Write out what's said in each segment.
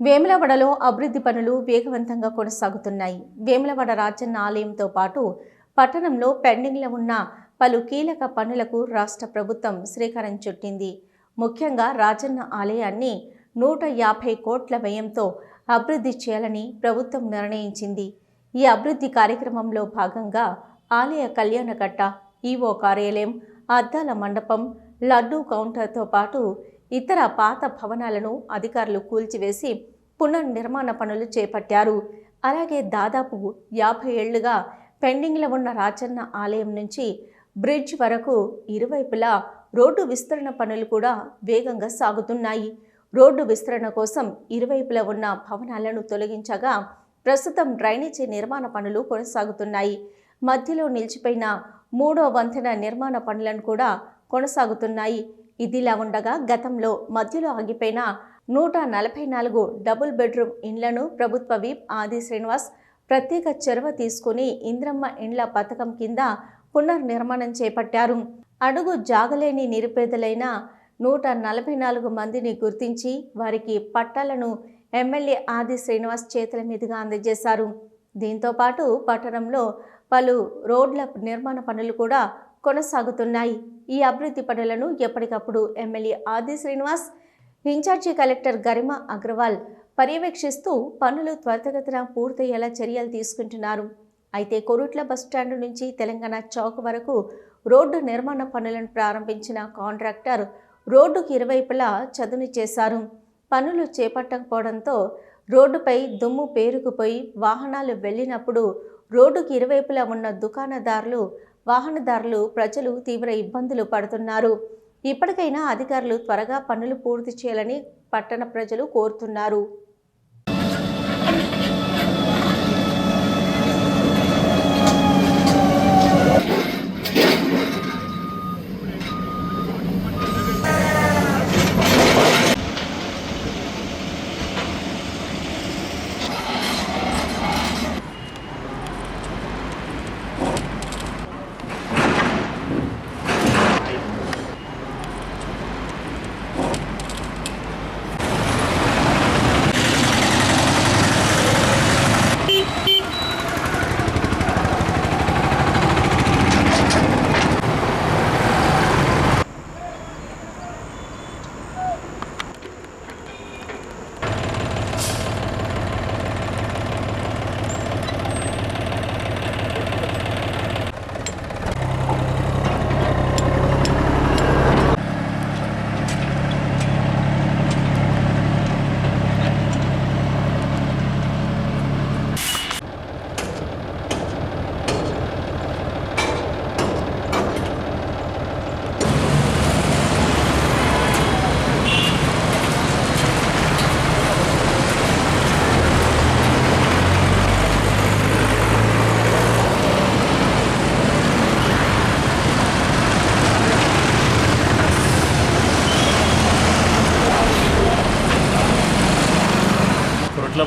వేములవాడలో అభివృద్ధి పనులు వేగవంతంగా కొనసాగుతున్నాయి. వేములవాడ రాజన్న ఆలయంతో పాటు పట్టణంలో పెండింగ్లో ఉన్న పలు కీలక పనులకు రాష్ట్ర ప్రభుత్వం శ్రీకారం చుట్టింది. ముఖ్యంగా రాజన్న ఆలయాన్ని 150 కోట్ల వ్యయంతో అభివృద్ధి చేయాలని ప్రభుత్వం నిర్ణయించింది. ఈ అభివృద్ధి కార్యక్రమంలో భాగంగా ఆలయ కళ్యాణకట్ట, ఈవో కార్యాలయం, అద్దాల మండపం, లడ్డూ కౌంటర్తో పాటు ఇతర పాత భవనాలను అధికారులు కూల్చివేసి పునర్నిర్మాణ పనులు చేపట్టారు. అలాగే దాదాపు 50 ఏళ్లుగా పెండింగ్లో ఉన్న రాజన్న ఆలయం నుంచి బ్రిడ్జ్ వరకు ఇరువైపులా రోడ్డు విస్తరణ పనులు కూడా వేగంగా సాగుతున్నాయి. రోడ్డు విస్తరణ కోసం ఇరువైపులా ఉన్న భవనాలను తొలగించగా ప్రస్తుతం డ్రైనేజీ నిర్మాణ పనులు కొనసాగుతున్నాయి. మధ్యలో నిలిచిపోయిన 3వ వంతెన నిర్మాణ పనులను కూడా కొనసాగుతున్నాయి. ఇదిలా ఉండగా గతంలో మధ్యలో ఆగిపోయిన 144 డబుల్ బెడ్రూమ్ ఇండ్లను ప్రభుత్వ విప్ ఆది శ్రీనివాస్ ప్రత్యేక చొరవ తీసుకుని ఇంద్రమ్మ ఇండ్ల పథకం కింద పునర్నిర్మాణం చేపట్టారు. అడుగు జాగలేని నిరుపేదలైన 144 మందిని గుర్తించి వారికి పట్టాలను ఎమ్మెల్యే ఆది శ్రీనివాస్ చేతుల మీదుగా అందజేశారు. దీంతో పాటు పట్టణంలో పలు రోడ్ల నిర్మాణ పనులు కూడా కొనసాగుతున్నాయి. ఈ అభివృద్ధి పనులను ఎప్పటికప్పుడు ఎమ్మెల్యే ఆది శ్రీనివాస్, ఇన్ఛార్జి కలెక్టర్ గరిమా అగ్రవాల్ పర్యవేక్షిస్తూ పనులు త్వరితగతిన పూర్తయ్యేలా చర్యలు తీసుకుంటున్నారు. అయితే కొరుట్ల బస్టాండ్ నుంచి తెలంగాణ చౌక్ వరకు రోడ్డు నిర్మాణ పనులను ప్రారంభించిన కాంట్రాక్టర్ రోడ్డుకు ఇరువైపులా చదును చేశారు. పనులు చేపట్టకపోవడంతో రోడ్డుపై దుమ్ము పేరుకుపోయి వాహనాలు వెళ్ళినప్పుడు రోడ్డుకు ఇరువైపులా ఉన్న దుకాణదారులు, వాహనదారులు, ప్రజలు తీవ్ర ఇబ్బందులు పడుతున్నారు. ఇప్పటికైనా అధికారులు త్వరగా పనులు పూర్తి చేయాలని పట్టణ ప్రజలు కోరుతున్నారు.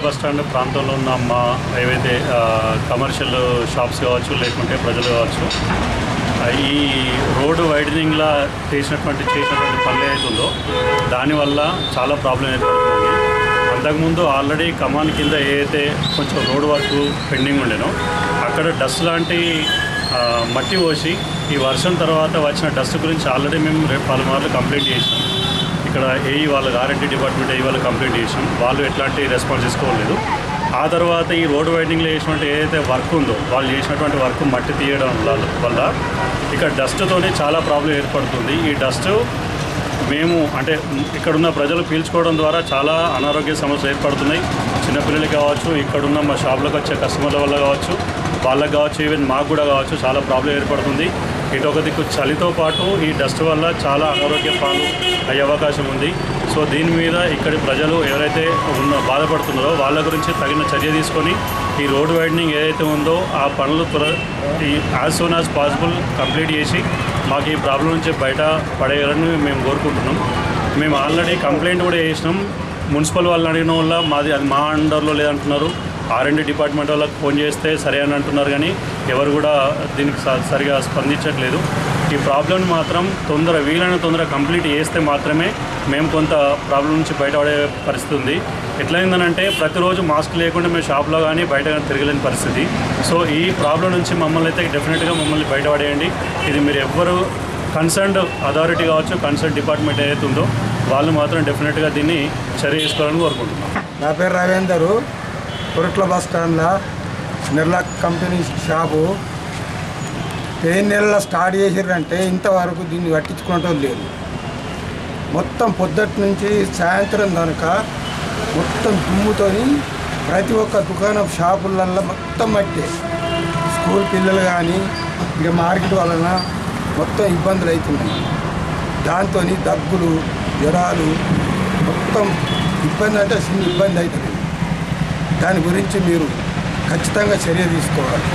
బస్ స్టాండ్ ప్రాంతంలో ఉన్న మా ఏవైతే కమర్షియల్ షాప్స్ కావచ్చు, లేకుంటే ప్రజలు కావచ్చు, ఈ రోడ్డు వైడనింగ్లా చేసినటువంటి పనులు ఏదైతుందో దానివల్ల చాలా ప్రాబ్లం ఏర్పడుతుంది. అంతకుముందు ఆల్రెడీ కమాన్ కింద ఏదైతే కొంచెం రోడ్ వర్క్ పెండింగ్ ఉండేనో అక్కడ డస్ట్ లాంటి మట్టి పోసి ఈ వర్షం తర్వాత వచ్చిన డస్ట్ గురించి ఆల్రెడీ మేము పలుమార్లు కంప్లైంట్ చేసినాం. ఇక్కడ ఏఈ వాళ్ళకి ఆర్ఎండ్టీ డిపార్ట్మెంట్ ఏఈ వాళ్ళు కంప్లైంట్ చేసినాం. వాళ్ళు ఎట్లాంటి రెస్పాన్స్ తీసుకోలేదు. ఆ తర్వాత ఈ రోడ్ వైడింగ్లో చేసినటువంటి ఏదైతే వర్క్ ఉందో వాళ్ళు చేసినటువంటి వర్క్ మట్టి తీయడం వల్ల ఇక్కడ డస్ట్తోనే చాలా ప్రాబ్లం ఏర్పడుతుంది. ఈ డస్ట్ మేము అంటే ఇక్కడున్న ప్రజలు పీల్చుకోవడం ద్వారా చాలా అనారోగ్య సమస్యలు ఏర్పడుతున్నాయి. చిన్నపిల్లలకి కావచ్చు, ఇక్కడున్న మా షాప్లకు వచ్చే కస్టమర్ల వల్ల కావచ్చు, వాళ్ళకి కావచ్చు, ఈవెన్ మాకు కూడా కావచ్చు, చాలా ప్రాబ్లం ఏర్పడుతుంది. ఇటు ఒక దిక్కు చలితో పాటు ఈ డస్ట్ వల్ల చాలా అనారోగ్య పాలు అయ్యే అవకాశం ఉంది. సో దీని మీద ఇక్కడి ప్రజలు ఎవరైతే బాధపడుతున్నారో వాళ్ళ గురించి తగిన చర్య తీసుకొని ఈ రోడ్ వైడనింగ్ ఏదైతే ఉందో ఆ పనులు as soon as possible complete చేసి మాకు ఈ ప్రాబ్లం నుంచి బయట పడేయాలని మేము కోరుకుంటున్నాం. మేము ఆల్రెడీ కంప్లైంట్ కూడా చేసినాం. మున్సిపల్ వాళ్ళని అడిగిన వల్ల అది మా అండర్లో లేదంటున్నారు. ఆర్ఎండ్టీ డిపార్ట్మెంట్ వాళ్ళకి ఫోన్ చేస్తే సరే అని అంటున్నారు, కానీ ఎవరు కూడా దీనికి సరిగా స్పందించట్లేదు. ఈ ప్రాబ్లమ్ని మాత్రం వీలైన తొందర కంప్లీట్ చేస్తే మాత్రమే మేము కొంత ప్రాబ్లం నుంచి బయటపడే పరిస్థితి ఉంది. ఎట్లయిందనంటే ప్రతిరోజు మాస్క్ లేకుండా మేము షాప్లో కానీ బయట కానీ తిరగలేని పరిస్థితి. సో ఈ ప్రాబ్లం నుంచి మమ్మల్ని అయితే డెఫినెట్గా మమ్మల్ని బయటపడేయండి. ఇది మీరు ఎవ్వరు కన్సర్న్డ్ అథారిటీ కావచ్చు, కన్సర్న్ డిపార్ట్మెంట్ ఏదైతే ఉందో వాళ్ళు మాత్రం డెఫినెట్గా దీన్ని చర్య తీసుకోవాలని కోరుకుంటున్నాం. నా పేరు రవీందరు. కొరట్ల బస్ స్టాండ్లో నిర్లా కంపెనీ షాపు 10 నెలల స్టార్ట్ చేసారంటే ఇంతవరకు దీన్ని పట్టించుకోవటం లేదు. మొత్తం పొద్దుటి నుంచి సాయంత్రం కనుక మొత్తం దుమ్ముతోని ప్రతి ఒక్క దుకాణం షాపులల్లో మొత్తం మట్టే. స్కూల్ పిల్లలు కానీ ఇక మార్కెట్ వలన మొత్తం ఇబ్బందులు అవుతున్నాయి. దాంతో దగ్గులు, జ్వరాలు, మొత్తం ఇబ్బంది అంటే చిన్న ఇబ్బంది అవుతుంది. దాని గురించి మీరు ఖచ్చితంగా చర్య తీసుకోవాలి.